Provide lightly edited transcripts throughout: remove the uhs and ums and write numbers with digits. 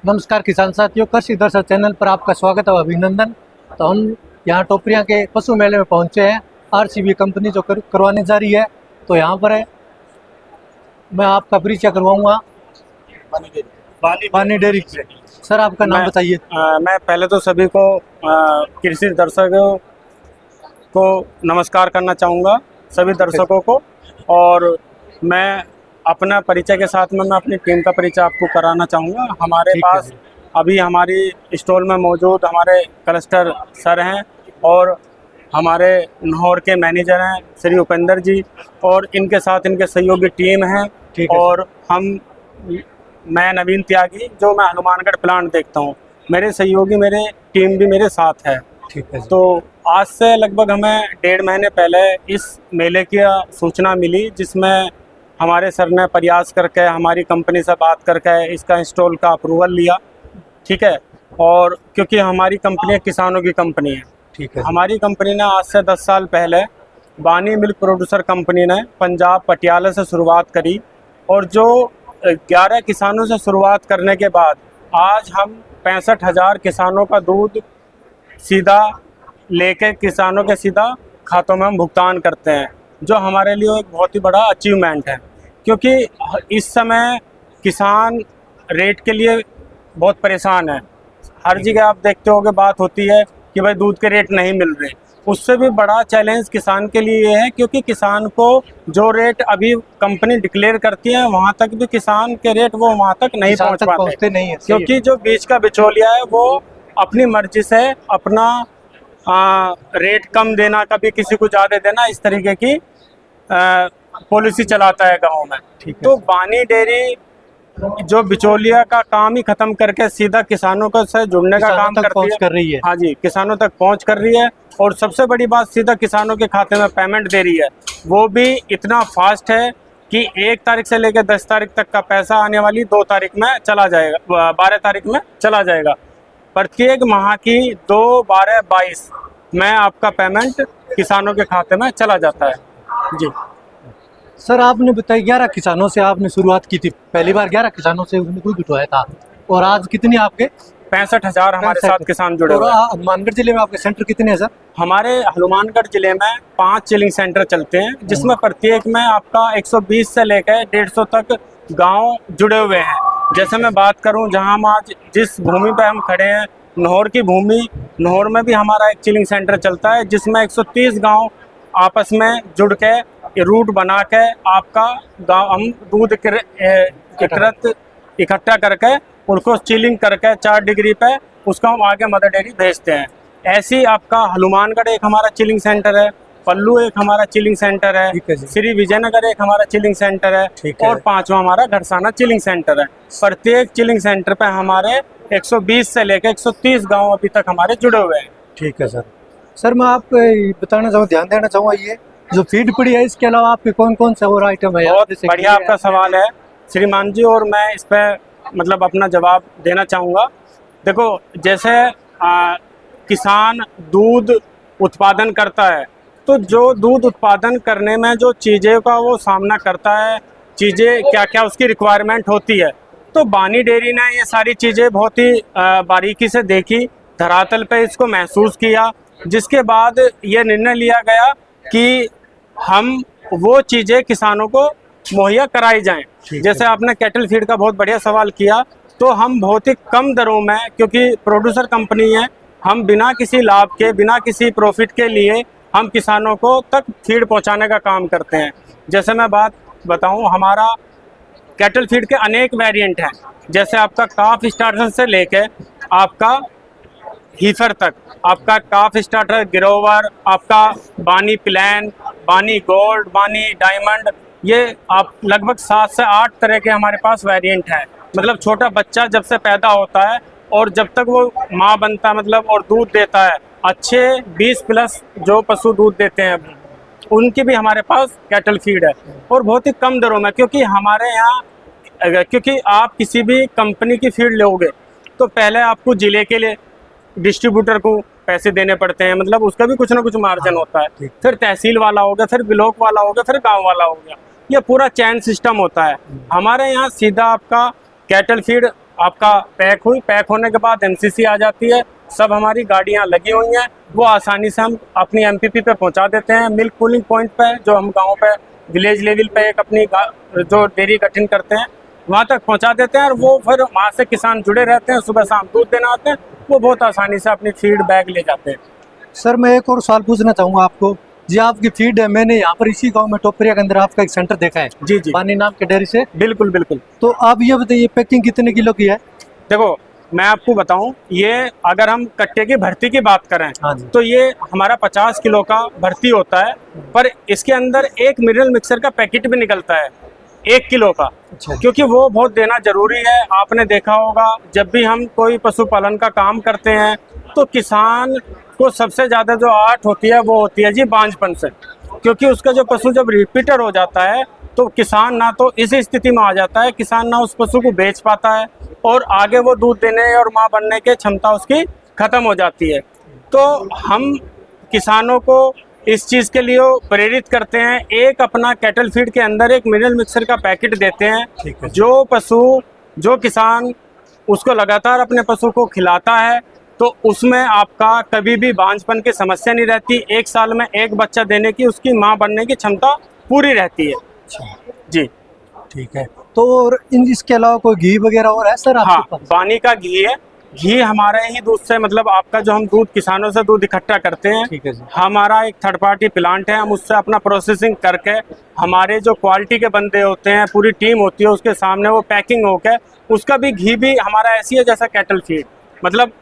नमस्कार किसान साथियों, कृषि दर्शक चैनल पर आपका स्वागत है, अभिनंदन। तो हम यहाँ टोपरिया के पशु मेले में पहुँचे हैं। आरसीबी कंपनी जो करवाने जा रही है, तो यहाँ पर है मैं आपका परिचय करवाऊंगा पानी डेयरी से। सर आपका नाम बताइए। मैं पहले तो सभी को कृषि दर्शकों को नमस्कार करना चाहूँगा, सभी दर्शकों को। और मैं अपना परिचय के साथ में मैं अपनी टीम का परिचय आपको कराना चाहूँगा। हमारे पास अभी हमारी स्टॉल में मौजूद हमारे क्लस्टर सर हैं और हमारे लाहौर के मैनेजर हैं श्री उपेंद्र जी, और इनके साथ इनके सहयोगी टीम है। और मैं नवीन त्यागी, जो मैं हनुमानगढ़ प्लांट देखता हूँ। मेरे सहयोगी, मेरे टीम भी मेरे साथ है। ठीक है। तो आज से लगभग हमें 1.5 महीने पहले इस मेले की सूचना मिली, जिसमें हमारे सर ने प्रयास करके हमारी कंपनी से बात करके इसका इंस्टॉल का अप्रूवल लिया। ठीक है। और क्योंकि हमारी कंपनी किसानों की कंपनी है। ठीक है। हमारी कंपनी ने आज से 10 साल पहले बानी मिल्क प्रोड्यूसर कंपनी ने पंजाब पटियाला से शुरुआत करी, और जो 11 किसानों से शुरुआत करने के बाद आज हम 65,000 किसानों का दूध सीधा लेके किसानों के सीधा खातों में हम भुगतान करते हैं, जो हमारे लिए एक बहुत ही बड़ा अचीवमेंट है। क्योंकि इस समय किसान रेट के लिए बहुत परेशान है। हर जगह आप देखते होगे बात होती है कि भाई दूध के रेट नहीं मिल रहे। उससे भी बड़ा चैलेंज किसान के लिए ये है, क्योंकि किसान को जो रेट अभी कंपनी डिक्लेयर करती है वहाँ तक भी किसान के रेट वो वहाँ तक नहीं पहुँचते नहीं है। क्योंकि जो बीच का बिचौलिया है वो अपनी मर्जी से अपना रेट कम देना, कभी किसी को ज़्यादा देना, इस तरीके की पॉलिसी चलाता है गाँव में। तो बानी डेयरी जो बिचौलिया का काम ही खत्म करके सीधा किसानों को से जुड़ने का काम कर रही है। हाँ जी, किसानों तक पहुंच कर रही है। और सबसे बड़ी बात, सीधा किसानों के खाते में पेमेंट दे रही है। वो भी इतना फास्ट है कि 1 तारीख से लेकर 10 तारीख तक का पैसा आने वाली 2 तारीख में चला जाएगा, 12 तारीख में चला जाएगा। प्रत्येक माह की 2, 12, 22 में आपका पेमेंट किसानों के खाते में चला जाता है। जी सर, आपने बताया 11 किसानों से आपने शुरुआत की थी। पहली बार 11 किसानों से दूध उठवाया था, और आज कितने आपके 65,000 हमारे साथ किसान जुड़े हुए हैं। हनुमानगढ़ जिले में आपके सेंटर कितने हैं सर? हमारे हनुमानगढ़ जिले में 5 चिलिंग सेंटर चलते हैं, जिसमें प्रत्येक में आपका 120 से लेकर 150 तक गांव जुड़े हुए हैं। जैसे मैं बात करूं, जहां हम आज जिस भूमि पे हम खड़े हैं, लाहौर की भूमि, लाहौर में भी हमारा एक चिलिंग सेंटर चलता है, जिसमें 130 गाँव आपस में जुड़ के रूट बना के आपका गाँव हम दूध इकट्ठा करके उनको चिलिंग करके 4 डिग्री पे उसको हम आगे मदर डेयरी भेजते हैं। ऐसी आपका हनुमानगढ़ एक हमारा चिलिंग सेंटर है, पल्लू एक हमारा चिलिंग सेंटर है, श्री विजयनगर एक हमारा चिलिंग सेंटर है, और 5वां हमारा घरसाना चिलिंग सेंटर है। प्रत्येक चिलिंग सेंटर पे हमारे 120 से लेकर 130 गाँव अभी तक हमारे जुड़े हुए हैं। ठीक है सर। सर मैं आपको बताना चाहूँ, ध्यान देना चाहूँगा, ये जो फीड पड़ी है इसके अलावा आपके कौन कौन से और आइटम है? बहुत बढ़िया आपका सवाल है श्रीमान जी, और मैं इस पर मतलब अपना जवाब देना चाहूँगा। देखो, जैसे किसान दूध उत्पादन करता है, तो जो दूध उत्पादन करने में जो चीज़ें का वो सामना करता है, चीज़ें क्या क्या उसकी रिक्वायरमेंट होती है, तो बानी डेयरी ने ये सारी चीज़ें बहुत ही बारीकी से देखी, धरातल पे इसको महसूस किया, जिसके बाद ये निर्णय लिया गया कि हम वो चीज़ें किसानों को मुहैया कराई जाएं। जैसे आपने कैटल फीड का बहुत बढ़िया सवाल किया, तो हम बहुत ही कम दरों में, क्योंकि प्रोड्यूसर कंपनी है, हम बिना किसी लाभ के, बिना किसी प्रॉफिट के लिए हम किसानों को तक फीड पहुंचाने का काम करते हैं। जैसे मैं बात बताऊं, हमारा कैटल फीड के अनेक वेरिएंट हैं। जैसे आपका काफ स्टार्टर से लेके आपका हीफर तक, आपका काफ स्टार्टर, गिरोवर, आपका बानी प्लान, बानी गोल्ड, बानी डायमंड, ये आप लगभग 7 से 8 तरह के हमारे पास वेरिएंट हैं। मतलब छोटा बच्चा जब से पैदा होता है और जब तक वो माँ बनता है, मतलब और दूध देता है, अच्छे 20+ जो पशु दूध देते हैं, उनकी भी हमारे पास कैटल फीड है, और बहुत ही कम दरों में। क्योंकि हमारे यहाँ, क्योंकि आप किसी भी कंपनी की फीड लोगे तो पहले आपको ज़िले के लिए डिस्ट्रीब्यूटर को पैसे देने पड़ते हैं, मतलब उसका भी कुछ ना कुछ मार्जिन होता है। फिर तहसील वाला हो गया, फिर ब्लॉक वाला हो गया, फिर गांव वाला हो गया, ये पूरा चैन सिस्टम होता है। हमारे यहाँ सीधा आपका कैटल फीड आपका पैक होने के बाद एमसीसी आ जाती है। सब हमारी गाड़ियां लगी हुई हैं, वो आसानी से हम अपनी एमपीपी पे पहुंचा देते हैं। मिल्क कूलिंग पॉइंट पे जो हम गांव पे विलेज लेवल पे एक अपनी जो डेयरी गठन करते हैं वहाँ तक पहुंचा देते हैं, और वो फिर वहाँ से किसान जुड़े रहते हैं, सुबह शाम दूध देना आते हैं, वो बहुत आसानी से अपनी फीड बैग ले जाते हैं। सर मैं एक और सवाल पूछना चाहूँगा आपको, जी आपकी फीड है, मैंने यहाँ पर इसी गांव में टोपरिया के अंदर आपका एक सेंटर देखा है, जी जी, पानी नाम के डेयरी से। बिल्कुल बिल्कुल। तो आप ये बताइए पैकिंग कितने किलो की है? देखो मैं आपको बताऊं, ये अगर हम कट्टे की भर्ती की बात करें हाँ जी। तो ये हमारा 50 किलो का भर्ती होता है, पर इसके अंदर एक मिनरल मिक्सर का पैकेट भी निकलता है 1 किलो का, अच्छा। क्योंकि वो बहुत देना जरूरी है। आपने देखा होगा जब भी हम कोई पशुपालन का काम करते हैं तो किसान को सबसे ज़्यादा जो आहट होती है वो होती है जी बांझपन से, क्योंकि उसका जो पशु जब रिपीटर हो जाता है तो किसान ना तो इस स्थिति में आ जाता है, किसान ना उस पशु को बेच पाता है और आगे वो दूध देने और माँ बनने की क्षमता उसकी खत्म हो जाती है। तो हम किसानों को इस चीज़ के लिए प्रेरित करते हैं, एक अपना कैटल फीड के अंदर एक मिनरल मिक्सर का पैकेट देते हैं। जो पशु जो किसान उसको लगातार अपने पशु को खिलाता है तो उसमें आपका कभी भी बांझपन की समस्या नहीं रहती। 1 साल में एक बच्चा देने की उसकी माँ बनने की क्षमता पूरी रहती है। जी ठीक है। तो और इसके अलावा कोई घी वगैरह और है सर आपके हाँ, पास? पानी का घी है। घी हमारे ही दूध से, मतलब आपका जो हम दूध किसानों से दूध इकट्ठा करते हैं, ठीक है जी। हमारा एक थर्ड पार्टी प्लांट है, हम उससे अपना प्रोसेसिंग करके हमारे जो क्वालिटी के बंदे होते हैं, पूरी टीम होती है, उसके सामने वो पैकिंग होके उसका भी घी भी हमारा ऐसी है जैसा कैटल फीड, मतलब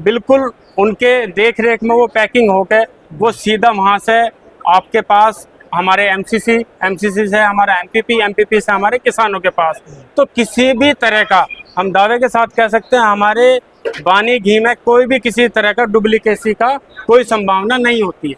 बिल्कुल उनके देख रेख में वो पैकिंग होके वो सीधा वहाँ से आपके पास हमारे एमसीसी से हमारा एमपीपी से हमारे किसानों के पास। तो किसी भी तरह का हम दावे के साथ कह सकते हैं हमारे बानी घी में कोई भी किसी तरह का डुप्लीकेसी का कोई संभावना नहीं होती है।